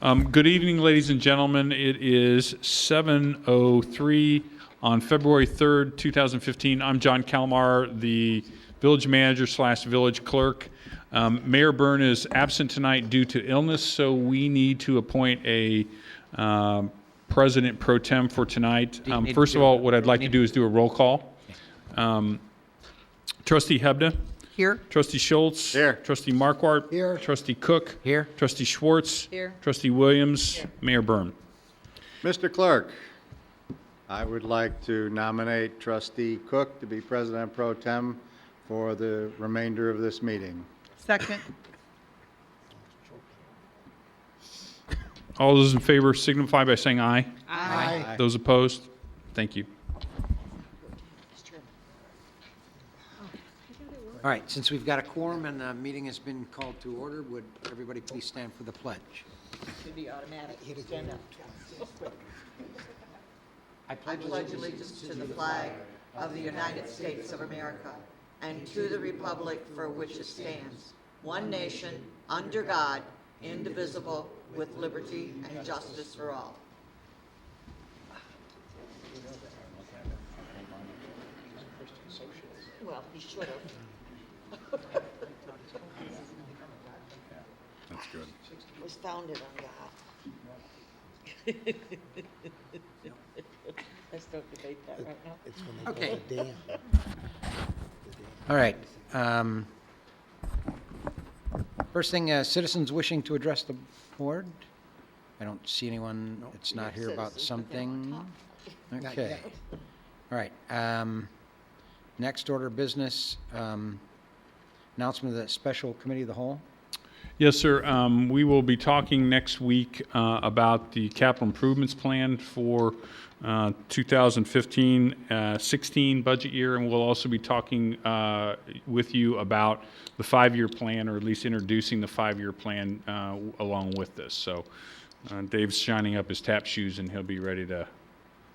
Good evening, ladies and gentlemen. It is 7:03 on February 3rd, 2015. I'm John Calamar, the village manager / village clerk. Mayor Byrne is absent tonight due to illness, so we need to appoint a president pro tem for tonight. First of all, what I'd like to do is do a roll call. Trustee Hebda. Here. Trustee Schultz. Here. Trustee Marquardt. Here. Trustee Cook. Here. Trustee Schwartz. Here. Trustee Williams. Here. Mayor Byrne. Mr. Clerk, I would like to nominate Trustee Cook to be President Pro Tem for the remainder of this meeting. Second. All those in favor signify by saying aye. Aye. Those opposed? Thank you. All right, since we've got a quorum and the meeting has been called to order, would everybody please stand for the pledge? Should be automatic. Stand up. I I pledge allegiance to the flag of the United States of America and to the republic for which it stands, one nation, under God, indivisible, with liberty and justice for all. Well, he should have. That's good. It was founded on God. Let's don't debate that right now. Okay. All right. First thing, citizens wishing to address the board. I don't see anyone that's not here about Citizens, but they don't something. talk. Okay. All right. Next order of business, announcement of the special committee of the whole. Yes, sir. We will be talking next week about the capital improvements plan for 2015-16 budget year, and we'll also be talking with you about the 5-year plan, or at least introducing the 5-year plan along with this. So Dave's shining up his tap shoes, and he'll be ready to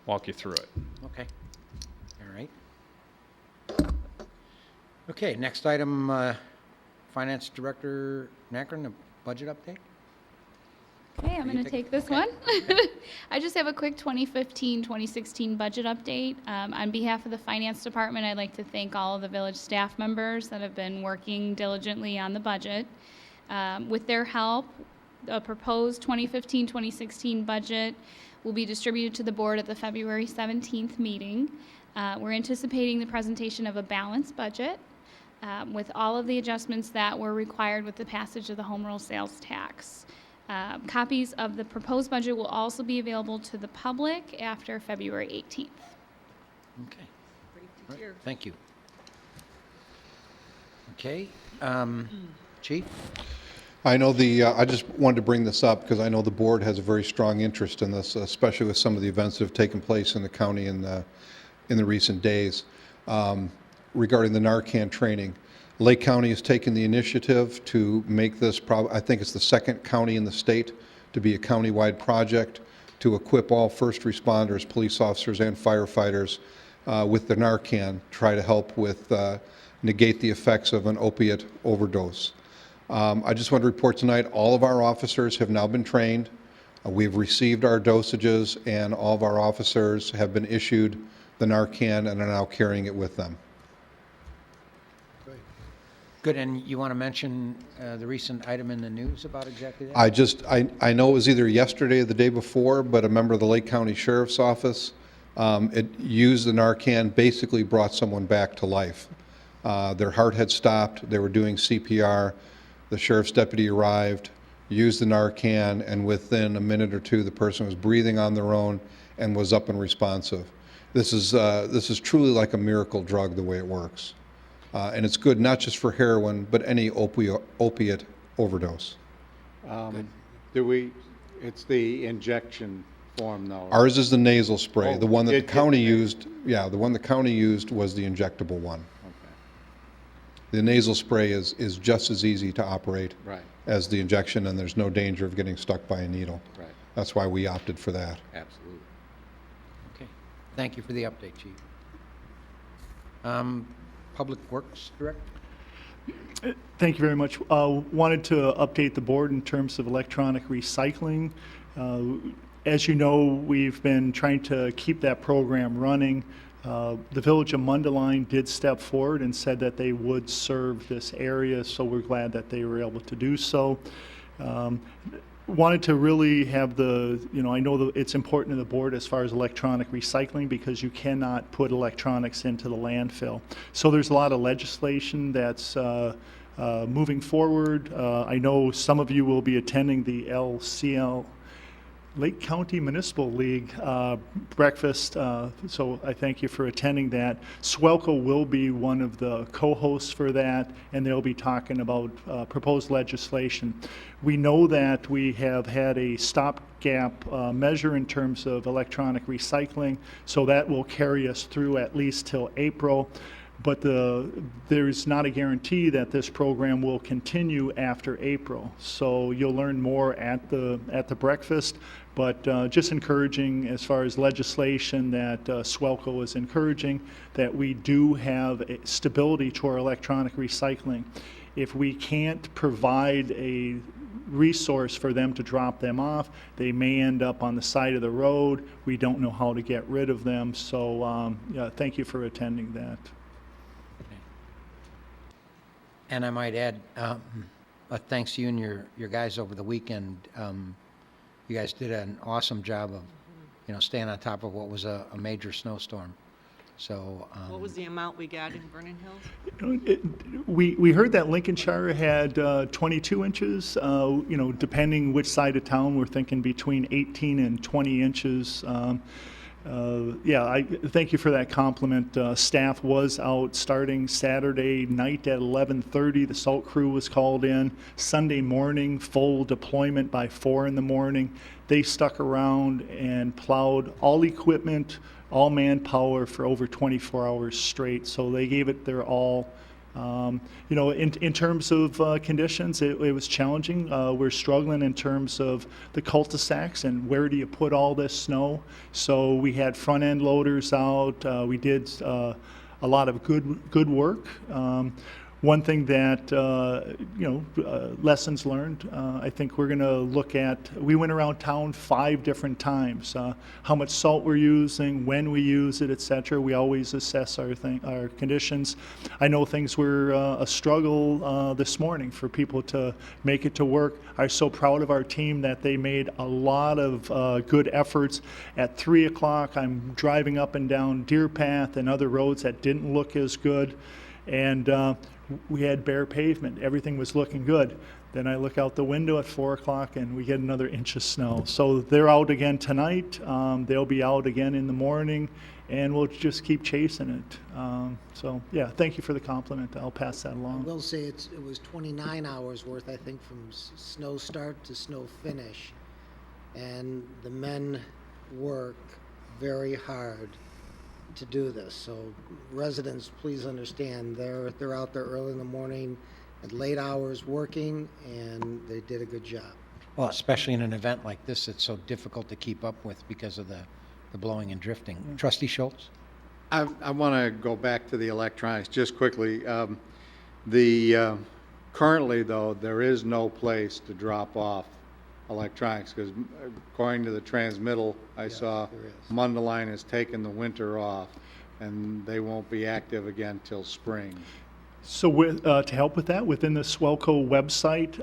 walk you through it. Okay. All right. Okay, next item, Finance Director Nakron, a budget update? Okay, I'm going to take this one. I just have a quick 2015-2016 budget update. On behalf of the Finance Department, I'd like to thank all of the village staff members that have been working diligently on the budget. With their help, a proposed 2015-2016 budget will be distributed to the board at the February 17th meeting. We're anticipating the presentation of a balanced budget with all of the adjustments that were required with the passage of the home rule sales tax. Copies of the proposed budget will also be available to the public after February 18th. Okay, Ready to all right, hear. thank you. Okay, Chief? I know I just wanted to bring this up because I know the board has a very strong interest in this, especially with some of the events that have taken place in the county in the recent days. Regarding the Narcan training, Lake County has taken the initiative to make this, I think it's the second county in the state to be a countywide project to equip all first responders, police officers, and firefighters with the Narcan, try to help with negate the effects of an opiate overdose. I just want to report tonight, all of our officers have now been trained. We've received our dosages, and all of our officers have been issued the Narcan and are now carrying it with them. Good, and you want to mention the recent item in the news about exactly that? I know it was either yesterday or the day before, but a member of the Lake County Sheriff's Office, it used the Narcan, basically brought someone back to life. Their heart had stopped, they were doing CPR, the sheriff's deputy arrived, used the Narcan, and within a minute or two, the person was breathing on their own and was up and responsive. This is truly like a miracle drug, the way it works. And it's good not just for heroin, but any opiate overdose. It's the injection form though. Ours is the nasal spray. Oh, The one that the it- county used, yeah, the one the county used was the injectable one. Okay, The nasal spray is just as easy to operate right, as the injection, and there's no danger of getting stuck by a needle. right, That's why we opted for that. absolutely. Okay, thank you for the update, Chief. Public Works Director? Thank you very much. Wanted to update the board in terms of electronic recycling. As you know, we've been trying to keep that program running. The Village of Mundelein did step forward and said that they would serve this area, so we're glad that they were able to do so. Wanted to really have I know that it's important to the board as far as electronic recycling because you cannot put electronics into the landfill. So there's a lot of legislation that's moving forward. I know some of you will be attending the LCL, Lake County Municipal League breakfast, so I thank you for attending that. Swelco will be one of the co-hosts for that, and they'll be talking about proposed legislation. We know that we have had a stopgap measure in terms of electronic recycling, so that will carry us through at least till April. But there's not a guarantee that this program will continue after April. So you'll learn more at the breakfast, but just encouraging as far as legislation that Swelco is encouraging that we do have a stability to our electronic recycling. If we can't provide a resource for them to drop them off, they may end up on the side of the road. We don't know how to get rid of them. So thank you for attending that. And I might add, thanks to you and your guys over the weekend. You guys did an awesome job of, staying on top of what was a major snowstorm. So. What was the amount we got in Vernon Hills? We heard that Lincolnshire had 22 inches. Depending which side of town, we're thinking between 18 and 20 inches. I thank you for that compliment. Staff was out starting Saturday night at 11:30. The salt crew was called in. Sunday morning, full deployment by 4 in the morning. They stuck around and plowed all equipment, all manpower for over 24 hours straight. So they gave it their all. In terms of conditions, it was challenging. We're struggling in terms of the cul-de-sacs and where do you put all this snow. So we had front end loaders out. We did a lot of good work. One thing that, lessons learned, I think we're going to look at, we went around town 5 different times, how much salt we're using, when we use it, et cetera. We always assess our conditions. I know things were a struggle this morning for people to make it to work. I'm so proud of our team that they made a lot of good efforts. At 3 o'clock, I'm driving up and down Deer Path and other roads that didn't look as good. And we had bare pavement. Everything was looking good. Then I look out the window at 4 o'clock and we get another inch of snow. So they're out again tonight. They'll be out again in the morning, and we'll just keep chasing it. Thank you for the compliment. I'll pass that I along. will say it was 29 hours worth, I think, from snow start to snow finish. And the men work very hard to do this. So residents, please understand, they're out there early in the morning at late hours working, and they did a good job. Well, especially in an event like this, it's so difficult to keep up with because of the blowing and drifting. Trustee Schultz? I want to go back to the electronics just quickly. Currently, though, there is no place to drop off electronics because according to the transmittal I saw, there is. Mundelein has taken the winter off and they won't be active again till spring. So to help with that, within the Swelco website,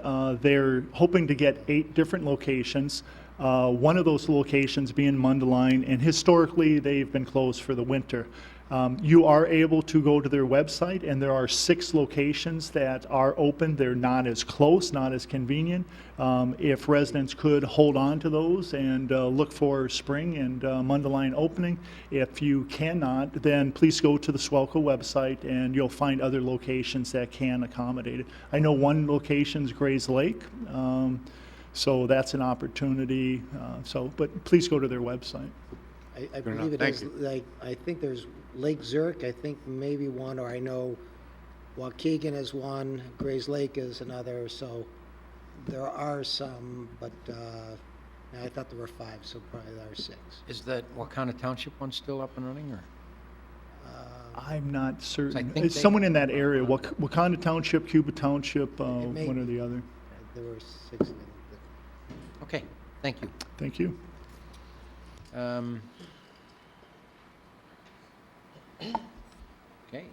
they're hoping to get 8 different locations. One of those locations being Mundelein, and historically they've been closed for the winter. You are able to go to their website, and there are 6 locations that are open. They're not as close, not as convenient. If residents could hold on to those and look for spring and Mundelein opening. If you cannot, then please go to the Swelco website, and you'll find other locations that can accommodate it. I know one location's Grays Lake, so that's an opportunity. But please go to their website. I believe it is, I think there's Lake Zurich, I think maybe one, or I know Waukegan is one, Grays Lake is another, so there are some, but I thought there were 5, so probably there are 6. Is that Wakana Township one still up and running, or? I'm not certain. think It's they- someone in that area, Wakanda Township, Cuba Township, may one or be. the other. There were 6 named. Okay, thank you. Thank you. Okay,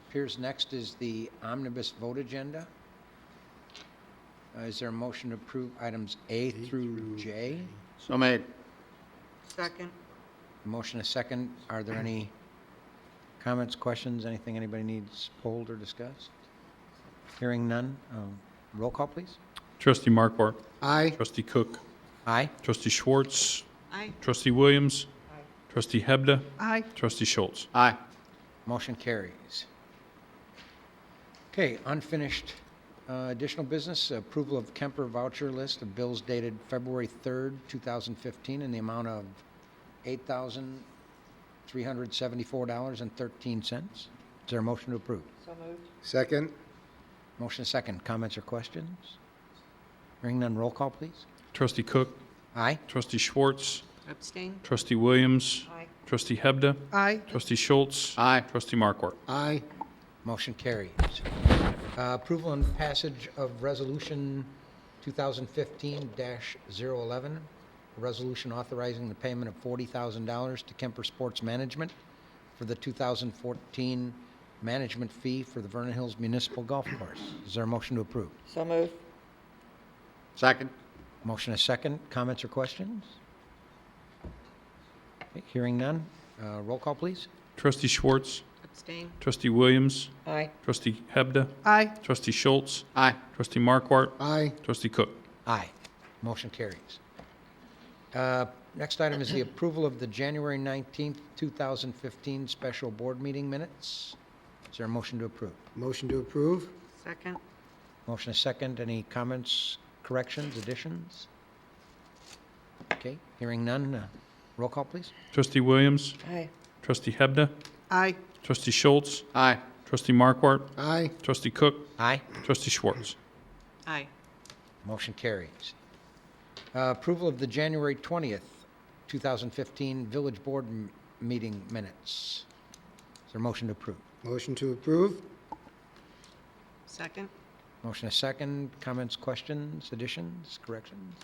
appears next is the omnibus vote agenda. Is there a motion to approve items A through J? So made. Second. Motion a second. Are there any comments, questions, anything anybody needs polled or discussed? Hearing none. Roll call, please. Trustee Markwart. Aye. Trustee Cook. Aye. Trustee Schwartz. Aye. Trustee Williams. Trustee Hebda. Aye. Trustee Schultz. Aye. Motion carries. Okay, unfinished additional business, approval of Kemper voucher list of bills dated February 3rd, 2015, in the amount of $8,374.13. Is there a motion to approve? Second. Motion is second. Comments or questions? Hearing none, roll call, please. Trustee Cook. Aye. Trustee Schwartz. Abstain? Trustee Williams. Aye. Trustee Hebda. Aye. Trustee Schultz. Aye. Trustee Markwart. Aye. Motion carries. Approval and passage of Resolution 2015-011, a resolution authorizing the payment of $40,000 to Kemper Sports Management for the 2014 management fee for the Vernon Hills Municipal Golf Course. Is there a motion to approve? So moved. Second. Motion is second. Comments or questions? Okay, hearing none. Roll call, please. Trustee Schwartz. Abstain? Trustee Williams. Aye. Trustee Hebda. Aye. Trustee Schultz. Aye. Trustee Markwart. Aye. Trustee Cook. Aye. Motion carries. Next item is the approval of the January 19th, 2015 special board meeting minutes. Is there a motion to approve? Motion to approve? Second? Motion is second. Any comments, corrections, additions? Okay, hearing none. Roll call, please. Trustee Williams. Aye. Trustee Hebda. Aye. Trustee Schultz. Aye. Trustee Markwart. Aye. Trustee Cook. Aye. Trustee Schwartz. Aye. Motion carries. Approval of the January 20th, 2015 Village Board meeting minutes. Is there a motion to approve? Motion to approve? Second? Motion is second. Comments, questions, additions, corrections?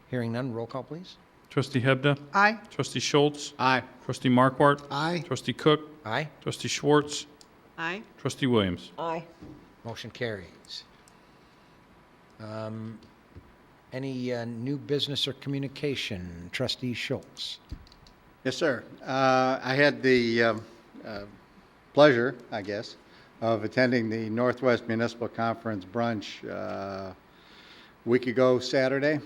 Hearing none, roll call, please. Trustee Hebda. Aye. Trustee Schultz. Aye. Trustee Markwart. Aye. Trustee Cook. Aye. Trustee Schwartz. Aye. Trustee Williams. Aye. Motion carries. Any new business or communication? Trustee Schultz. Yes, sir. I had the pleasure, I guess, of attending the Northwest Municipal Conference brunch week ago Saturday.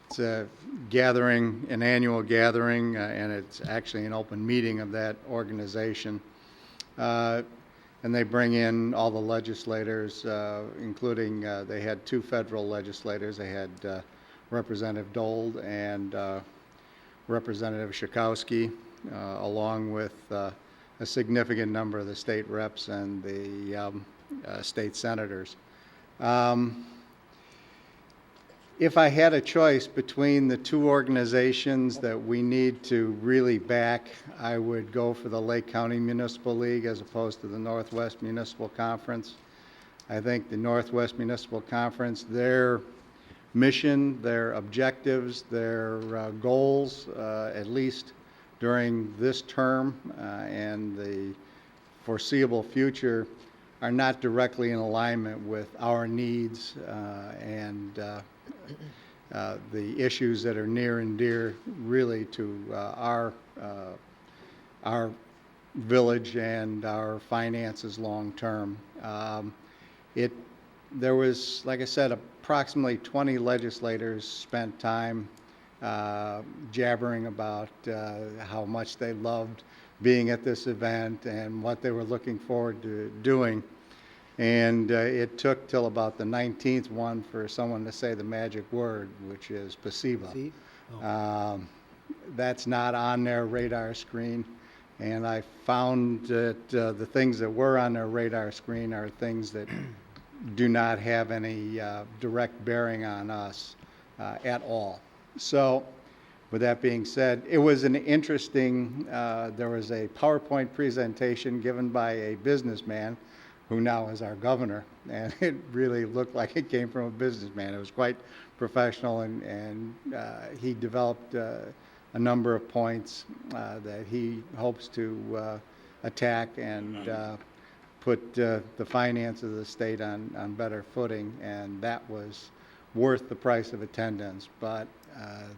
It's a gathering, an annual gathering, and it's actually an open meeting of that organization. And they bring in all the legislators, including, they had 2 federal legislators. They had Representative Dold and Representative Schakowsky, along with a significant number of the state reps and the state senators. If I had a choice between the 2 organizations that we need to really back, I would go for the Lake County Municipal League as opposed to the Northwest Municipal Conference. I think the Northwest Municipal Conference, their mission, their objectives, their goals, at least during this term and the foreseeable future, are not directly in alignment with our needs and the issues that are near and dear really to our village and our finances long term. There was, like I said, approximately 20 legislators spent time jabbering about how much they loved being at this event and what they were looking forward to doing. And it took till about the 19th one for someone to say the magic word, which is placebo. See? That's not on their radar screen. And I found that the things that were on their radar screen are things that do not have any direct bearing on us at all. So with that being said, it was an interesting, there was a PowerPoint presentation given by a businessman who now is our governor, and it really looked like it came from a businessman. It was quite professional, and he developed a number of points that he hopes to attack and put the finances of the state on better footing, and that was worth the price of attendance. But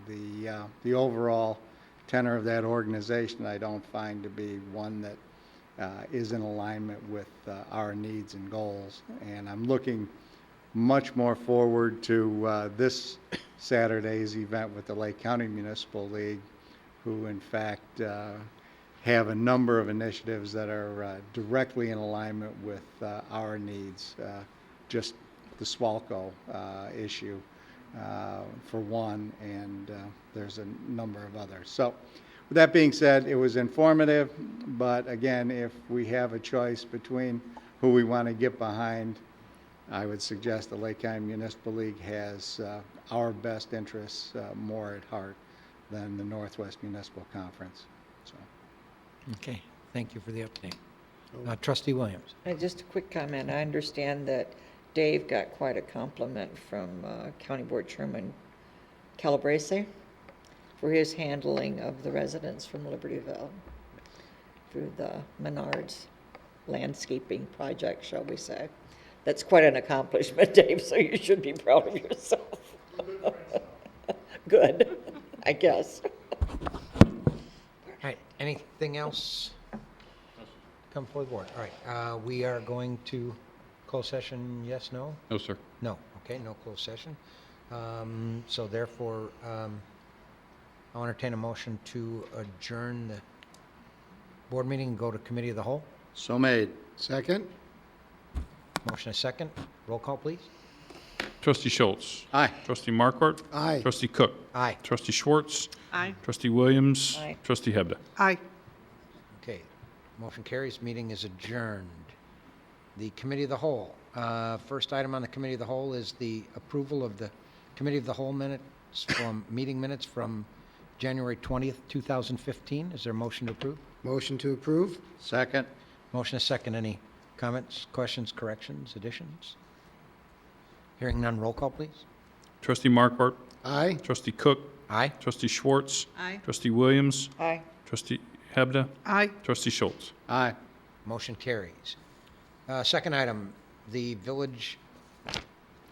the overall tenor of that organization I don't find to be one that is in alignment with our needs and goals. And I'm looking much more forward to this Saturday's event with the Lake County Municipal League, who in fact have a number of initiatives that are directly in alignment with our needs. Just the Swalco issue for one, and there's a number of others. So with that being said, it was informative, but again, if we have a choice between who we want to get behind, I would suggest the Lake County Municipal League has our best interests more at heart than the Northwest Municipal Conference. So. Okay, thank you for the update. Trustee Williams. Just a quick comment. I understand that Dave got quite a compliment from County Board Chairman Calabrese for his handling of the residents from Libertyville through the Menards landscaping project, shall we say. That's quite an accomplishment, Dave, so you should be proud of yourself. Good, I guess. All right, anything else come before the board? All right, we are going to closed session, yes, no? No, sir. No, okay, no closed session. So therefore, I'll entertain a motion to adjourn the board meeting and go to committee of the whole. So made. Second? Motion is second. Roll call, please. Trustee Schultz. Aye. Trustee Markwart. Aye. Trustee Cook. Aye. Trustee Schwartz. Aye. Trustee Williams. Aye. Trustee Hebda. Aye. Okay, motion carries. Meeting is adjourned. The committee of the whole. First item on the committee of the whole is the approval of the committee of the whole minutes from meeting minutes from January 20th, 2015. Is there a motion to approve? Motion to approve? Second. Motion is second. Any comments, questions, corrections, additions? Hearing none, roll call, please. Trustee Markwart. Aye. Trustee Cook. Aye. Trustee Schwartz. Aye. Trustee Williams. Aye. Trustee Hebda. Aye. Trustee Schultz. Aye. Motion carries. Second item, the Village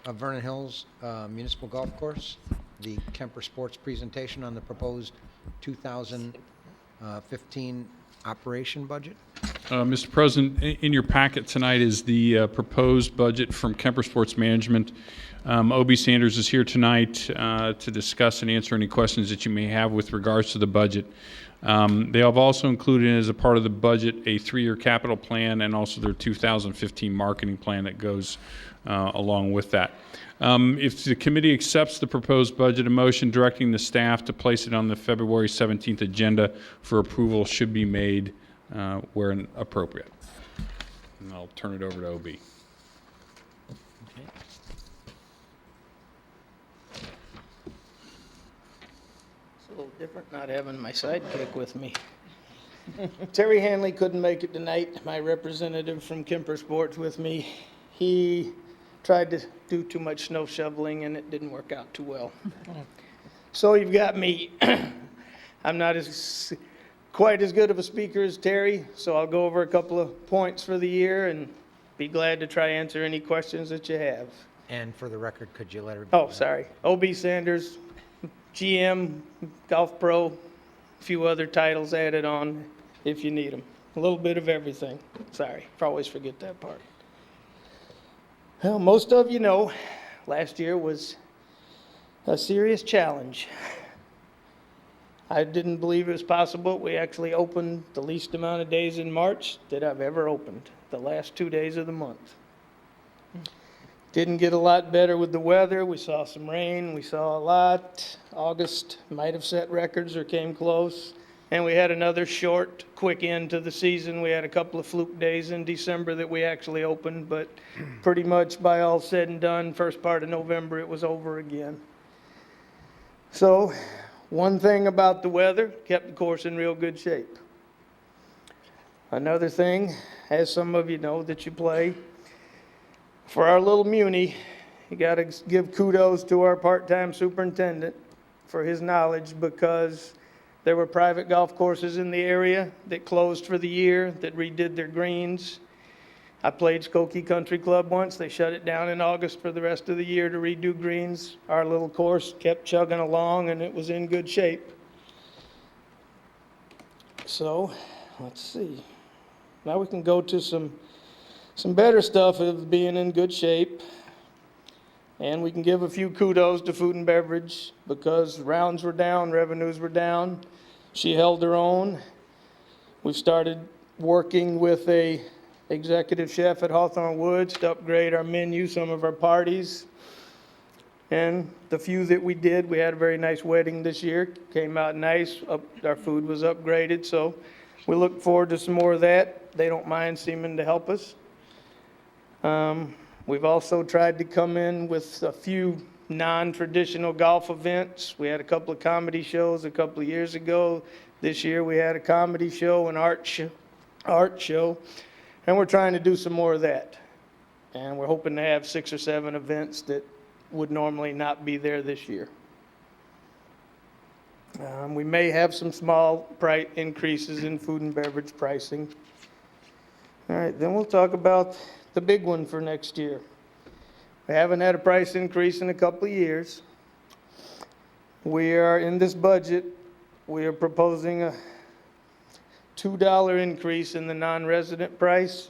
of Vernon Hills Municipal Golf Course, the Kemper Sports presentation on the proposed 2015 operation budget. Mr. President, in your packet tonight is the proposed budget from Kemper Sports Management. O.B. Sanders is here tonight to discuss and answer any questions that you may have with regards to the budget. They have also included as a part of the budget a 3-year capital plan and also their 2015 marketing plan that goes along with that. If the committee accepts the proposed budget, a motion directing the staff to place it on the February 17th agenda for approval should be made where appropriate. And I'll turn it over to OB. Okay. It's a little different not having my sidekick with me. Terry Hanley couldn't make it tonight, my representative from Kemper Sports with me. He tried to do too much snow shoveling and it didn't work out too well. So you've got me. I'm not quite as good of a speaker as Terry, so I'll go over a couple of points for the year and be glad to try answer any questions that you have. And for the record, could you let everybody Oh, sorry. O.B. Sanders, GM, Golf Pro, a few other titles added on if you need them. A little bit of everything. Sorry, I always forget that part. Well, most of you know, last year was a serious challenge. I didn't believe it was possible. We actually opened the least amount of days in March that I've ever opened, the last 2 days of the month. Didn't get a lot better with the weather. We saw some rain. We saw a lot. August might have set records or came close. And we had another short, quick end to the season. We had a couple of fluke days in December that we actually opened, but pretty much by all said and done, first part of November, it was over again. So One thing about the weather, kept the course in real good shape. Another thing, as some of you know that you play, for our little Muni, you got to give kudos to our part-time superintendent for his knowledge, because there were private golf courses in the area that closed for the year, that redid their greens. I played Skokie Country Club once. They shut it down in August for the rest of the year to redo greens. Our little course kept chugging along, and it was in good shape. So, let's see. Now we can go to some better stuff of being in good shape. And we can give a few kudos to food and beverage, because rounds were down, revenues were down. She held her own. We've started working with a executive chef at Hawthorne Woods to upgrade our menu, some of our parties. And the few that we did, we had a very nice wedding this year. Came out nice. Our food was upgraded, so we look forward to some more of that. They don't mind seeming to help us. We've also tried to come in with a few non-traditional golf events. We had a couple of comedy shows a couple of years ago. This year we had a comedy show, an art show, and we're trying to do some more of that. And we're hoping to have 6 or 7 events that would normally not be there this year. We may have some small price increases in food and beverage pricing. All right, then we'll talk about the big one for next year. We haven't had a price increase in a couple of years. We are, in this budget, we are proposing a $2 increase in the non-resident price.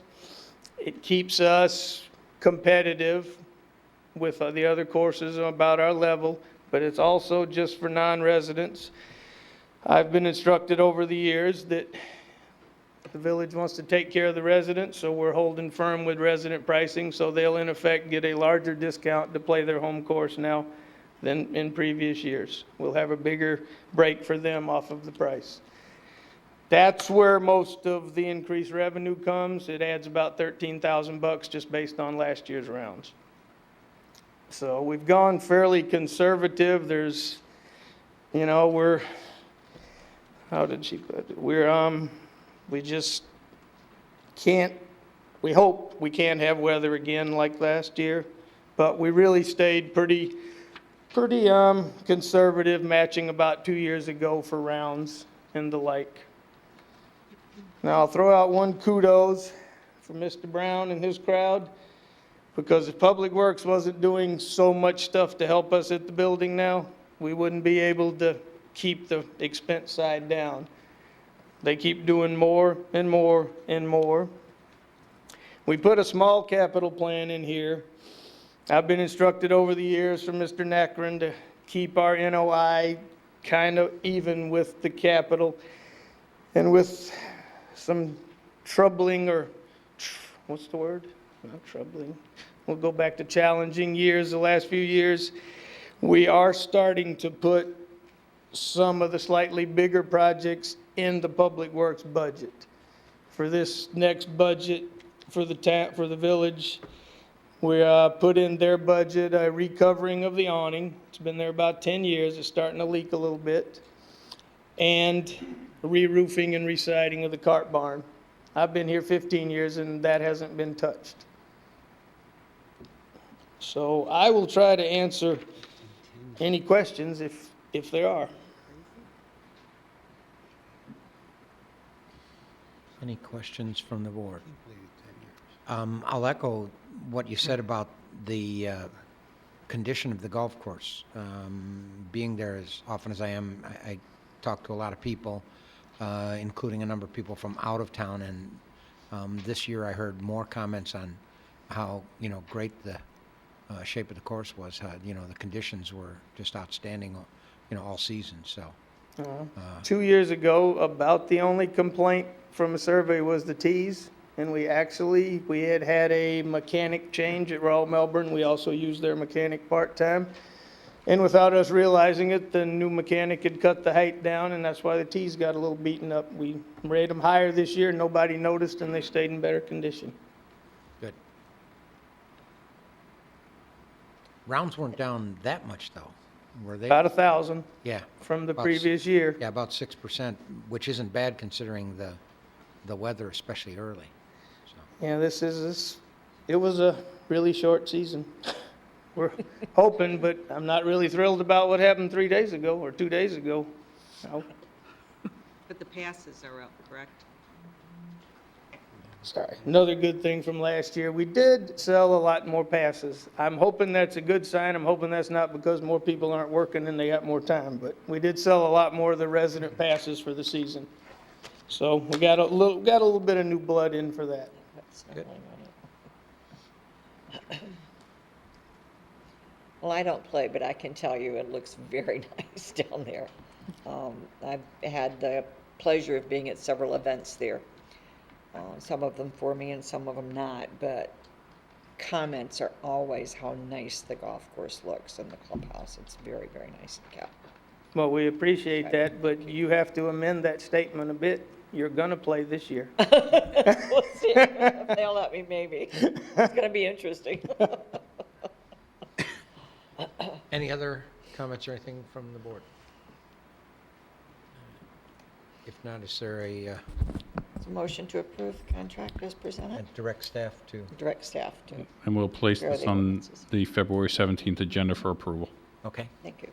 It keeps us competitive with the other courses about our level, but it's also just for non-residents. I've been instructed over the years that the village wants to take care of the residents, so we're holding firm with resident pricing, so they'll in effect get a larger discount to play their home course now than in previous years. We'll have a bigger break for them off of the price. That's where most of the increased revenue comes. It adds about $13,000 just based on last year's rounds. So we've gone fairly conservative. There's, how did she put it? We just can't, we hope we can't have weather again like last year, but we really stayed pretty conservative, matching about 2 years ago for rounds and the like. Now I'll throw out one kudos for Mr. Brown and his crowd, because if Public Works wasn't doing so much stuff to help us at the building now, we wouldn't be able to keep the expense side down. They keep doing more and more and more. We put a small capital plan in here. I've been instructed over the years from Mr. Nakran to keep our NOI kind of even with the capital, and with some troubling, or what's the word? Not troubling. We'll go back to challenging years, the last few years. We are starting to put some of the slightly bigger projects in the Public Works budget. For this next budget for the village, we put in their budget a recovering of the awning. It's been there about 10 years. It's starting to leak a little bit. And re-roofing and re-siding of the cart barn. I've been here 15 years and that hasn't been touched. So I will try to answer any questions if there are. Any questions from the board? I'll echo what you said about the condition of the golf course. Being there as often as I am, I talk to a lot of people, including a number of people from out of town, and this year I heard more comments on how great the shape of the course was. How the conditions were just outstanding, all season. So 2 years ago, about the only complaint from a survey was the tees, and we had a mechanic change at Royal Melbourne. We also used their mechanic part-time, and without us realizing it, the new mechanic had cut the height down, and that's why the tees got a little beaten up. We rated them higher this year, nobody noticed, and they stayed in better condition. good. Rounds weren't down that much though. were they? About 1,000 Yeah, from the About s- previous year. yeah, about 6%, which isn't bad considering the weather, especially early. So, Yeah, it was a really short season. We're hoping, but I'm not really thrilled about what happened 3 days ago or 2 days ago. No, But the passes are up, correct? sorry. Another good thing from last year, we did sell a lot more passes. I'm hoping that's a good sign. I'm hoping that's not because more people aren't working and they got more time, but we did sell a lot more of the resident passes for the season. So we got a little bit of new blood in for that. Well, I don't play, but I can tell you it looks very nice down there. I've had the pleasure of being at several events there. Some of them for me and some of them not, but comments are always how nice the golf course looks and the clubhouse. It's very, very nice and kept. Well, we appreciate that, but you have to amend that statement a bit. You're gonna play this year. We'll see. They'll let me, maybe. It's gonna be interesting. any other comments or anything from the board? If not, is there a Motion to approve the contract as presented? direct staff to? Direct staff to. And we'll place Prepare this the on ordinances. the February 17th agenda for approval. Okay, Thank you.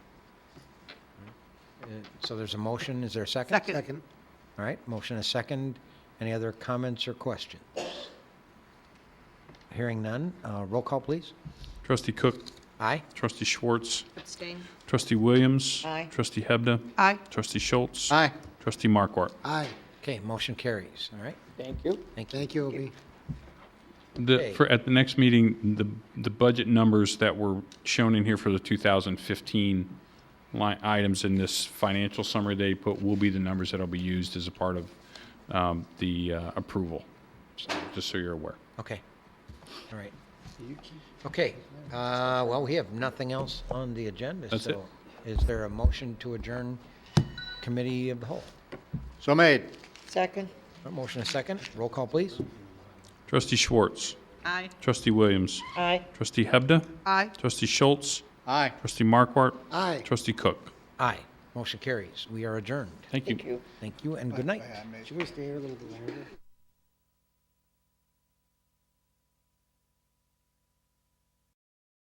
so there's a motion, is there a second? Second. All right, motion a second. Any other comments or questions? Hearing none, roll call, please. Trustee Cook, Aye? Trustee Schwartz, Abstain? Trustee Williams. Aye. Trustee Hebda. Aye. Trustee Schultz. Aye. Trustee Markwart. Aye. Okay, motion carries, all right? Thank you. Thank you, Obie. Okay. At the next meeting, the budget numbers that were shown in here for the 2015 line items in this financial summary they put will be the numbers that'll be used as a part of the approval. So, just so you're aware. Okay, all right. Okay, well, we have nothing else on the agenda, That's it. so is there a motion to adjourn committee of the whole? So made. Second? A motion a second, roll call, please. Trustee Schwartz. Aye. Trustee Williams. Aye. Trustee Hebda. Aye. Trustee Schultz. Aye. Trustee Markwart. Aye. Trustee Cook. Aye, motion carries. We are adjourned. Thank you. Thank you. Thank you and good night. Should we stay here a little bit longer?